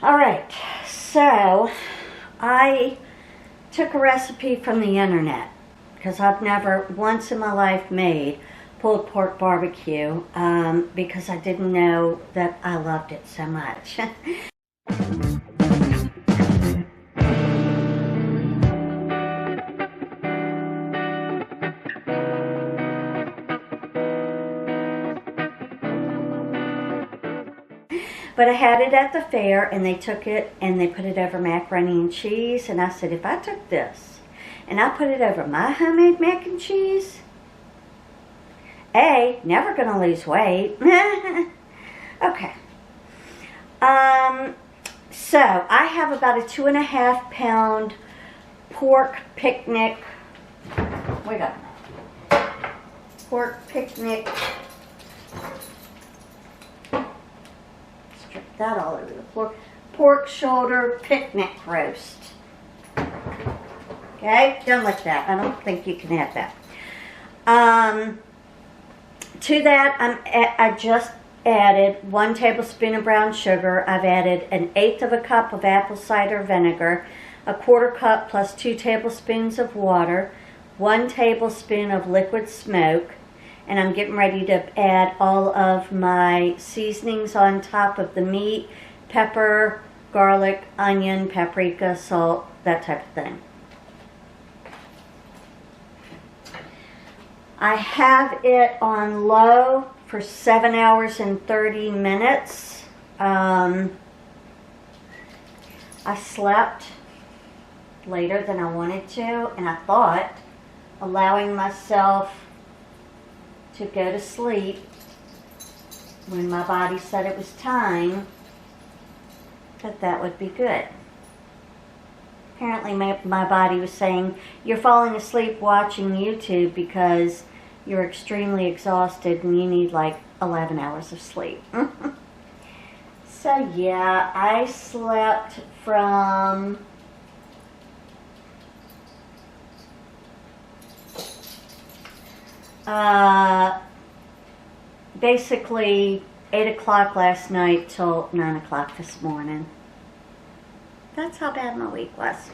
All right, so I took a recipe from the internet because I've never once in my life made pulled pork barbecue because I didn't know that I loved it so much. But I had it at the fair, and they took it and they put it over macaroni and cheese. And I said, if I took this and I put it over my homemade mac and cheese, never gonna lose weight. Okay. So I have about a 2.5 pound pork picnic. Wait up. Pork picnic. That all over the floor. Pork shoulder picnic roast. Okay, done like that. I don't think you can add that. To that, I just added 1 tablespoon of brown sugar. I've added 1/8 of a cup of apple cider vinegar, 1/4 cup plus 2 tablespoons of water, 1 tablespoon of liquid smoke, and I'm getting ready to add all of my seasonings on top of the meat: pepper, garlic, onion, paprika, salt, that type of thing. I have it on low for 7 hours and 30 minutes. I slept later than I wanted to, and I thought allowing myself to go to sleep when my body said it was time, that would be good. Apparently my body was saying, you're falling asleep watching YouTube because you're extremely exhausted and you need like 11 hours of sleep. So yeah, I slept from basically 8 o'clock last night till 9 o'clock this morning. That's how bad my week was.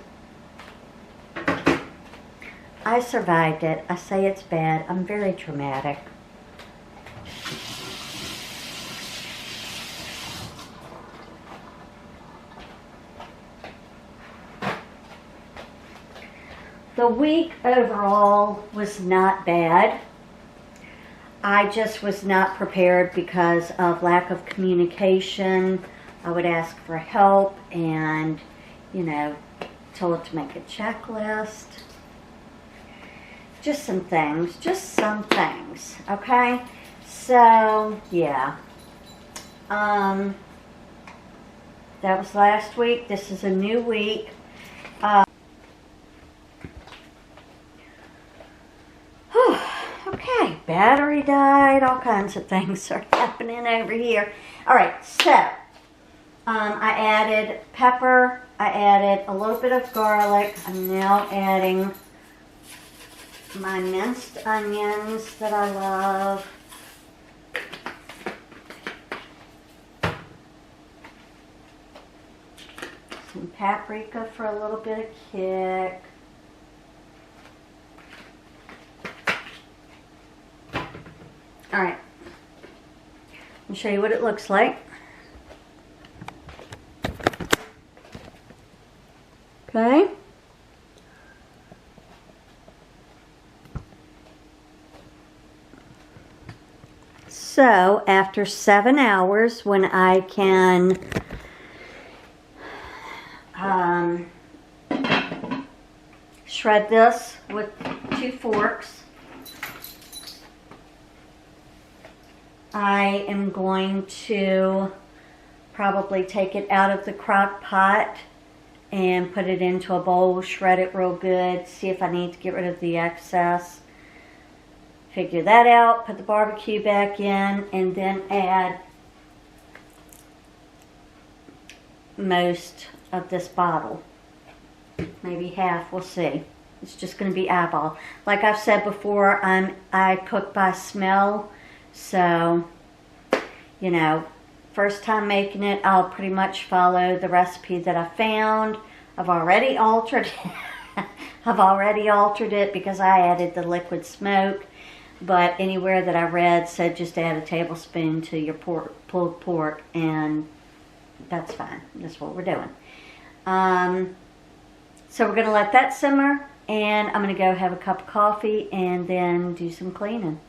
I survived it. I say it's bad. I'm very dramatic. The week overall was not bad. I just was not prepared because of lack of communication. I would ask for help and, told to make a checklist. Just some things, okay? So, yeah. That was last week. This is a new week. Okay, battery died, all kinds of things are happening over here. Alright, so, I added pepper, I added a little bit of garlic. I'm now adding my minced onions that I love. Some paprika for a little bit of kick. Alright, I'll show you what it looks like. Okay. So, after 7 hours, when I can shred this with 2 forks, I am going to probably take it out of the crock pot and put it into a bowl, shred it real good, see if I need to get rid of the excess. Figure that out, put the barbecue back in, and then add most of this bottle. Maybe half, we'll see. It's just going to be eyeball. Like I've said before, I cook by smell, so, first time making it, I'll pretty much follow the recipe that I found. I've already altered I've already altered it because I added the liquid smoke, but anywhere that I read said just add a tablespoon to your pulled pork, and that's fine. That's what we're doing. So we're going to let that simmer, and I'm going to go have a cup of coffee and then do some cleaning.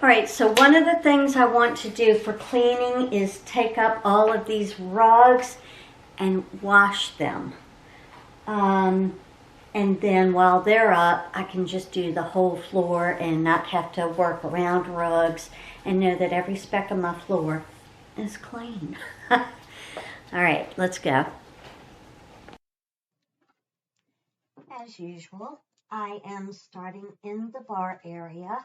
Alright, so one of the things I want to do for cleaning is take up all of these rugs and wash them. And then while they're up, I can just do the whole floor and not have to work around rugs and know that every speck of my floor is clean. Alright, let's go. As usual, I am starting in the bar area.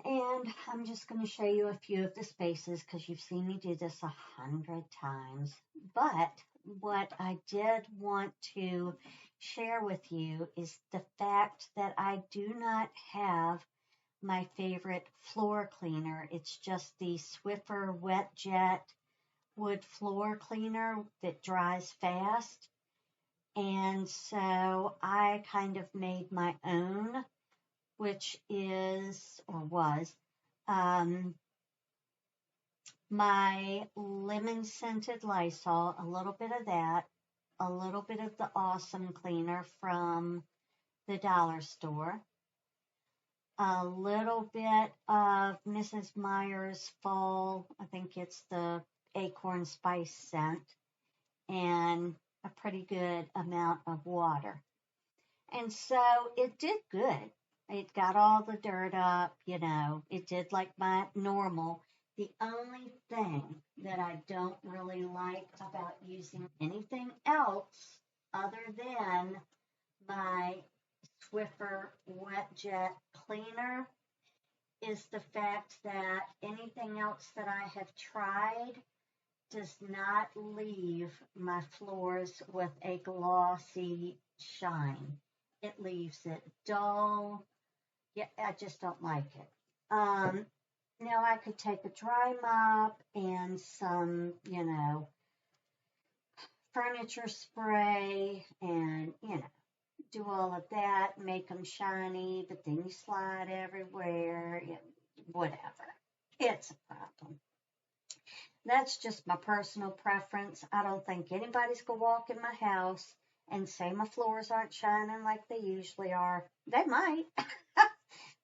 And I'm just going to show you a few of the spaces because you've seen me do this 100 times. But what I did want to share with you is the fact that I do not have my favorite floor cleaner. It's just the Swiffer Wet Jet wood floor cleaner that dries fast. And so I kind of made my own, which is, or was, my lemon scented Lysol, a little bit of that, a little bit of the Awesome Cleaner from the dollar store, a little bit of Mrs. Meyer's Fall, I think it's the acorn spice scent, and a pretty good amount of water. And so it did good. It got all the dirt up, you know, it did like my normal. The only thing that I don't really like about using anything else other than my Swiffer Wet Jet Cleaner is the fact that anything else that I have tried does not leave my floors with a glossy shine. It leaves it dull. Yeah, I just don't like it. Now I could take a dry mop and some, you know, furniture spray and, you know, do all of that, make them shiny, but then you slide everywhere, whatever. It's a problem. That's just my personal preference. I don't think anybody's going to walk in my house and say my floors aren't shining like they usually are. They might.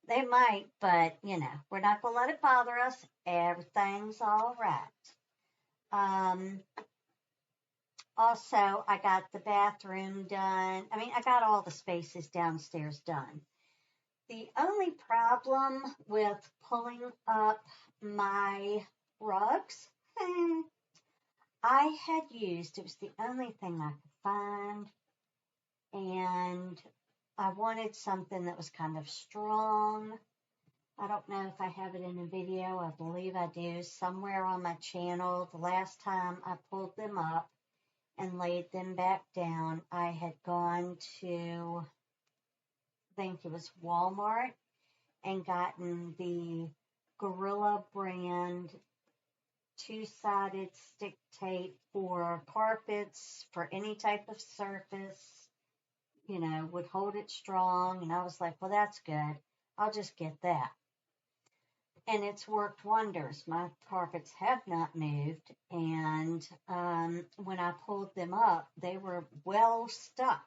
They might, but, you know, we're not going to let it bother us. Everything's all right. Also, I got the bathroom done. I mean, I got all the spaces downstairs done. The only problem with pulling up my rugs, I had used, it was the only thing I could find, and I wanted something that was kind of strong. I don't know if I have it in a video. I believe I do somewhere on my channel. The last time I pulled them up and laid them back down, I had gone to think it was Walmart, and gotten the Gorilla brand two-sided stick tape for carpets, for any type of surface, you know, would hold it strong. And I was like, well, that's good. I'll just get that. And it's worked wonders. My carpets have not moved. And when I pulled them up, they were well stuck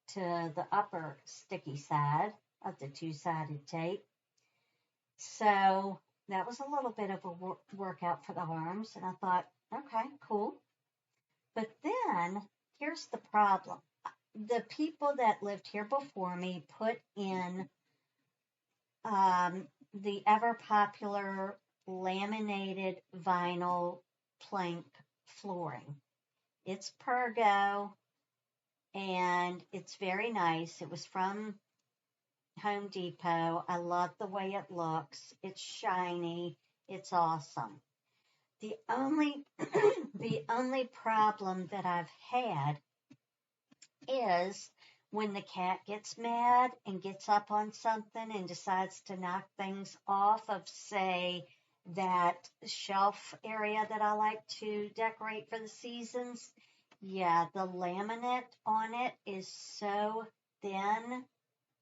to the upper sticky side of the two-sided tape. So that was a little bit of a workout for the arms. And I thought, okay, cool. But then here's the problem. The people that lived here before me put in the ever popular laminated vinyl plank flooring. It's Pergo, and it's very nice. It was from Home Depot. I love the way it looks. It's shiny. It's awesome. The only the only problem that I've had is when the cat gets mad and gets up on something and decides to knock things off of, say, that shelf area that I like to decorate for the seasons. Yeah, the laminate on it is so thin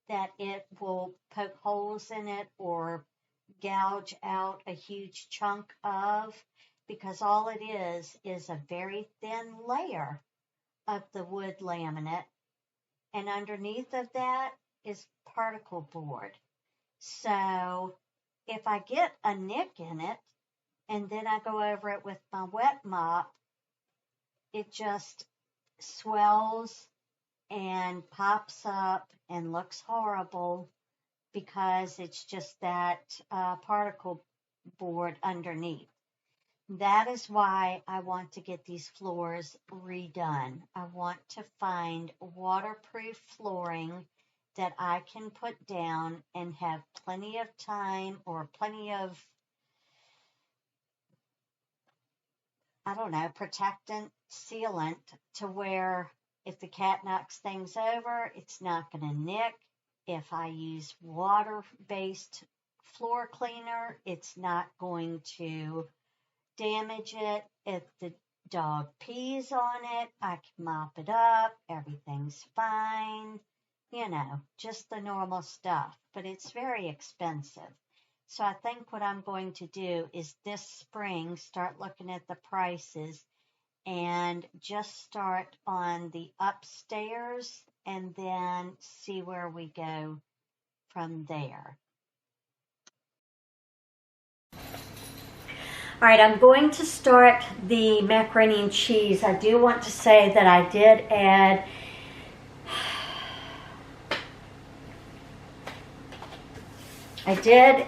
that it will poke holes in it or gouge out a huge chunk of, because all it is a very thin layer of the wood laminate, and underneath of that is particle board. So if I get a nick in it and then I go over it with my wet mop, it just swells and pops up and looks horrible because it's just that particle board underneath. That is why I want to get these floors redone. I want to find waterproof flooring that I can put down and have plenty of time, or plenty of, I don't know, protectant, sealant, to where if the cat knocks things over, it's not going to nick. If I use water-based floor cleaner, it's not going to damage it. If the dog pees on it, I can mop it up. Everything's fine. You know, just the normal stuff. But it's very expensive. So I think what I'm going to do is this spring start looking at the prices and just start on the upstairs and then see where we go from there. All right, I'm going to start the macaroni and cheese. I do want to say that I did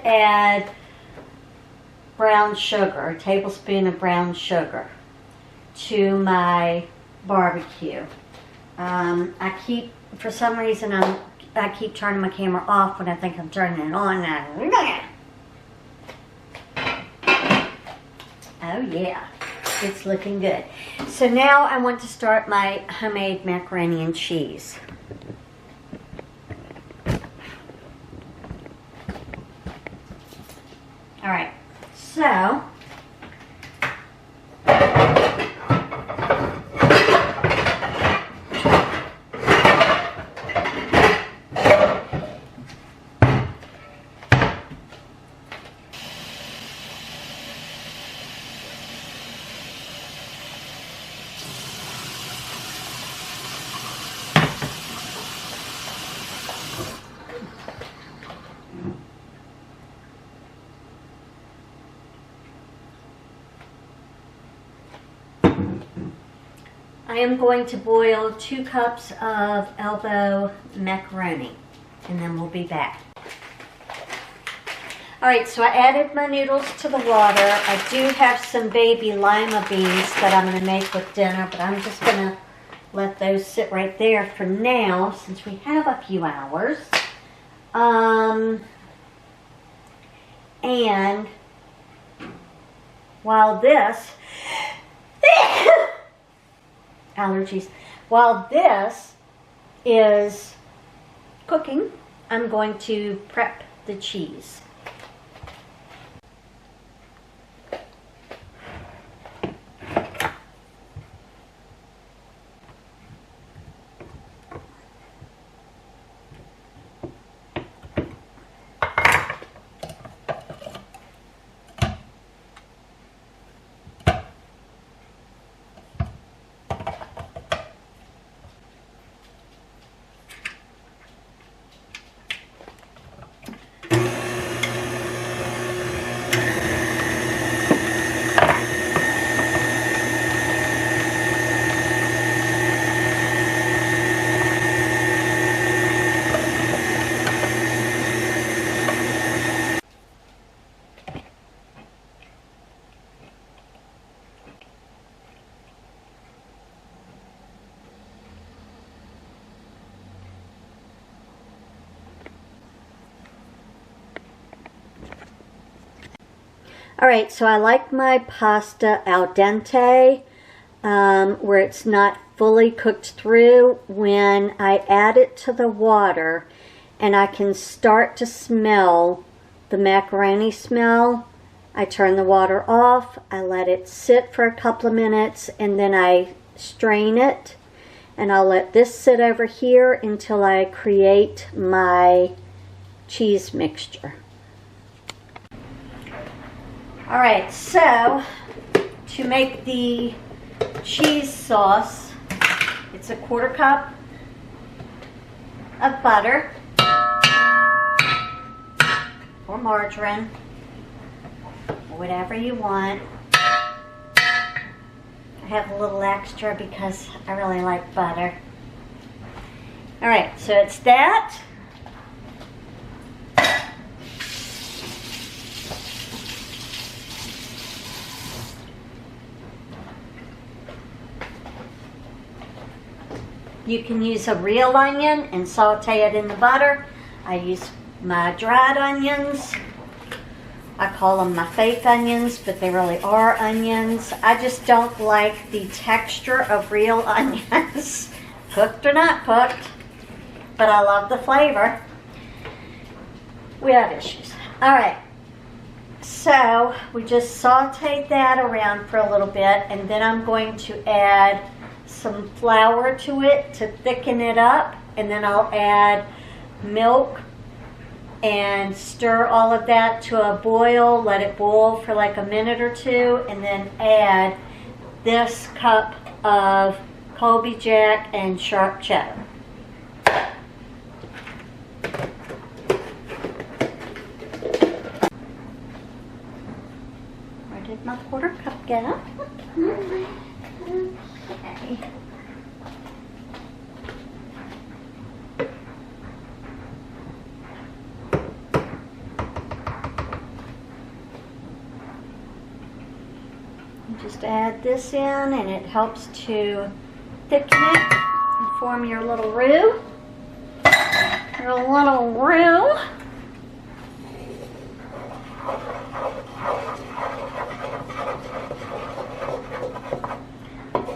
add brown sugar, a tablespoon of brown sugar to my barbecue. For some reason, I keep turning my camera off when I think I'm turning it on. Oh yeah, it's looking good. So now I want to start my homemade macaroni and cheese. All right, so I am going to boil 2 cups of elbow macaroni, and then we'll be back. All right, so I added my noodles to the water. I do have some baby lima beans that I'm going to make with dinner, but I'm just going to let those sit right there for now since we have a few hours. And while this allergies. While this is cooking, I'm going to prep the cheese. Alright, so I like my pasta al dente, where it's not fully cooked through. When I add it to the water and I can start to smell the macaroni smell, I turn the water off, I let it sit for a couple of minutes, and then I strain it. And I'll let this sit over here until I create my cheese mixture. Alright, so to make the cheese sauce, it's a 1/4 cup of butter or margarine, whatever you want. I have a little extra because I really like butter. Alright, so it's that. You can use a real onion and saute it in the butter. I use my dried onions. I call them my fake onions, but they really are onions. I just don't like the texture of real onions, cooked or not cooked, but I love the flavor. We have issues. All right, so we just sauteed that around for a little bit, and then I'm going to add some flour to it to thicken it up, and then I'll add milk and stir all of that to a boil, let it boil for like a minute or two, and then add this cup of Colby Jack and sharp cheddar. Where did my 1/4 cup go? Okay. Just add this in, and it helps to thicken it and form your little roux. Your little roux.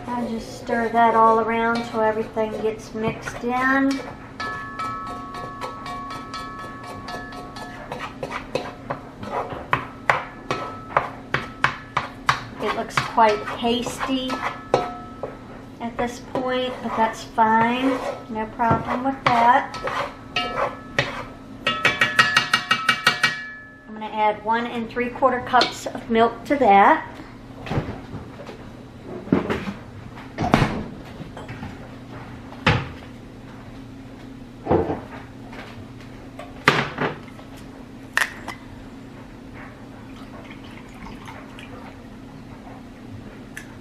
I just stir that all around till everything gets mixed in. It looks quite pasty at this point, but that's fine. No problem with that. I'm going to add 1 3/4 cups of milk to that.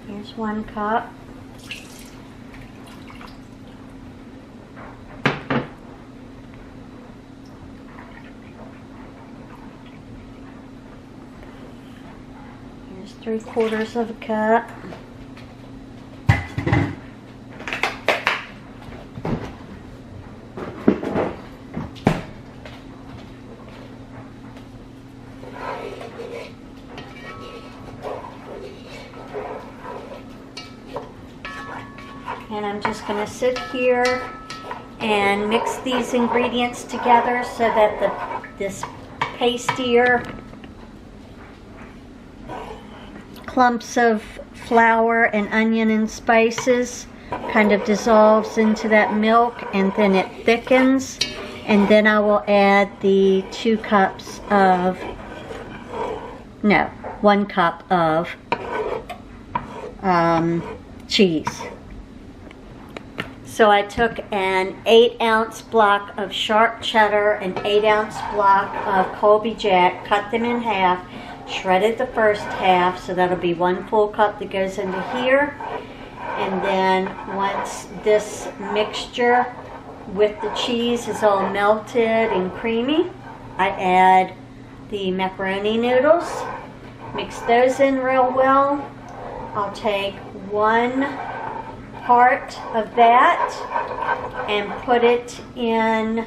Here's 1 cup. Here's 3/4 of a cup. And I'm just going to sit here and mix these ingredients together so that this pastier clumps of flour and onion and spices kind of dissolves into that milk, and then it thickens. And then I will add the 1 cup of cheese. So I took an 8-ounce block of sharp cheddar, an 8-ounce block of Colby Jack, cut them in half, shredded the first half, so that'll be 1 full cup that goes into here. And then once this mixture with the cheese is all melted and creamy, I add the macaroni noodles, mix those in real well. I'll take 1 part of that and put it in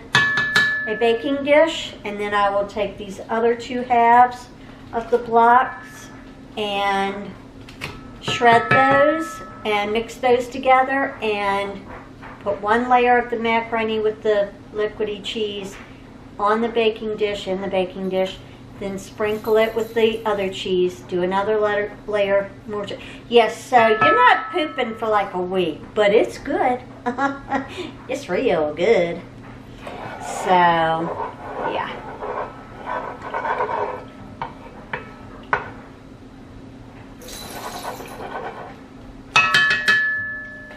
a baking dish, and then I will take these other 2 halves of the blocks and shred those and mix those together and put 1 layer of the macaroni with the liquidy cheese on the baking dish, in the baking dish, then sprinkle it with the other cheese, do another layer more. Yes, so you're not pooping for like a week, but it's good. It's real good. So, yeah.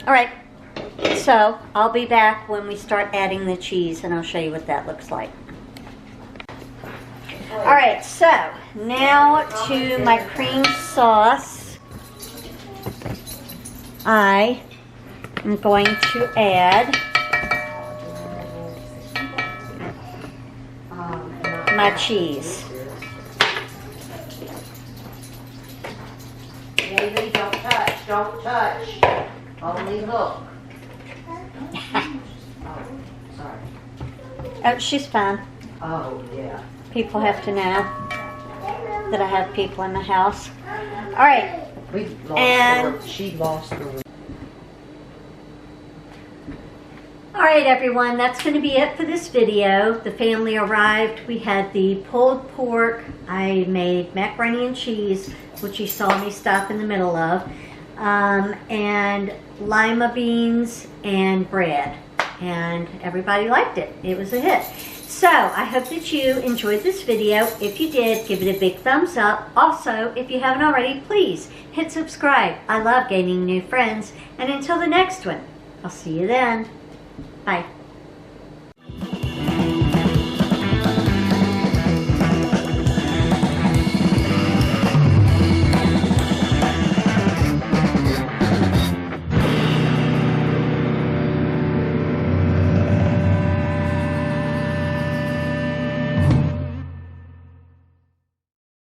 All right, so I'll be back when we start adding the cheese, and I'll show you what that looks like. All right, so now to my cream sauce. I am going to add my cheese. Baby, don't touch, don't touch. Only look. Oh, sorry. Oh, she's fine. Oh, yeah. People have to know that I have people in the house. All right. She lost her. All right, everyone, that's going to be it for this video. The family arrived. We had the pulled pork. I made macaroni and cheese, which you saw me stop in the middle of, and lima beans and bread. And everybody liked it. It was a hit. So I hope that you enjoyed this video. If you did, give it a big thumbs up. Also, if you haven't already, please hit subscribe. I love gaining new friends. And until the next one, I'll see you then. Bye.